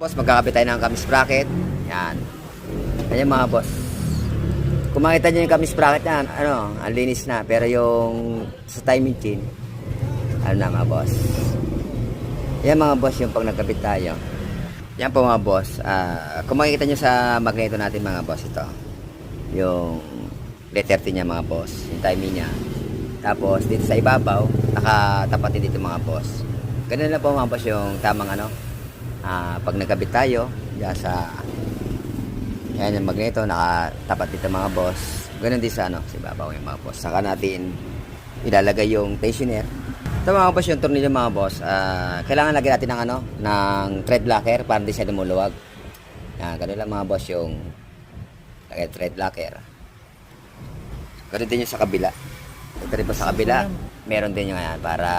Boss, magkakapit tayo ng kamis sprocket. Yan. Ayan mga boss. Kung makita nyo yung kamis sprocket yan, ang linis na. Pero yung sa timing chain, na mga boss. Yan mga boss yung pag nagkapit tayo. Yan po mga boss. Kung makikita nyo sa magneto natin mga boss, ito. Yung letter T niya mga boss. Yung timing niya. Tapos dito sa ibabaw, nakatapat din dito mga boss. Ganun lang po mga boss yung tamang pag nagkabit tayo diyan sa yan yung magneto, nakatapat dito mga boss. Ganun din sa sa ibabaw yung mga boss. Saka natin ilalagay yung tensioner. Ito mga boss yung tornilyo mga boss. Kailangan lagyan natin ng ng thread locker para hindi siya lumuluwag. Yan, ganun lang mga boss yung lagay thread locker. Ganun din yung sa kabila. Ito rin po sa kabila, meron din yung para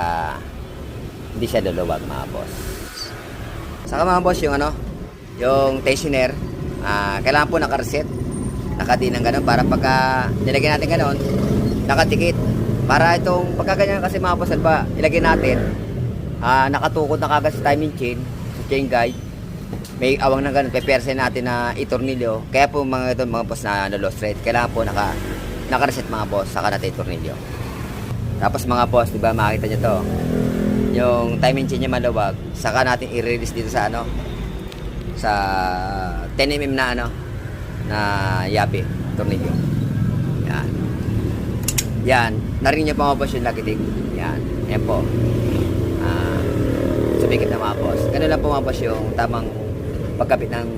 hindi siya luluwag mga boss. Saka mga boss yung yung tensioner, kailangan po naka-reset, nakadin ng ganun para pagka nilagyan natin ganun, nakatikit. Para itong pagkaganyan kasi mga boss, ilagay natin, nakatukod na kagad sa timing chain, sa chain guide, may awang na ganun, pepersen natin na itornilyo. Kaya po mga boss na lost thread, kailangan po naka-reset mga boss, saka natin itornilyo. Tapos mga boss, di ba makita nyo to, yung timing chain niya maluwag, saka natin i-release dito sa sa 10mm na na yabe, tornilyo. Yan. Yan, narinig niyo pa mga boss yung lakitig. Yan, yan po. Sumikip na mga boss. Ganun lang po mga boss yung tamang pagkabit ng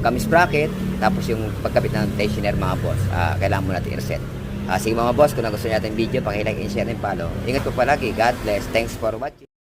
kamis sprocket, tapos yung pagkabit ng tensioner mga boss. Kailangan mo natin i-reset. Sige mga boss, kung nagustuhan natin video, paki-like and share and follow. Ingat po palagi. God bless. Thanks for watching.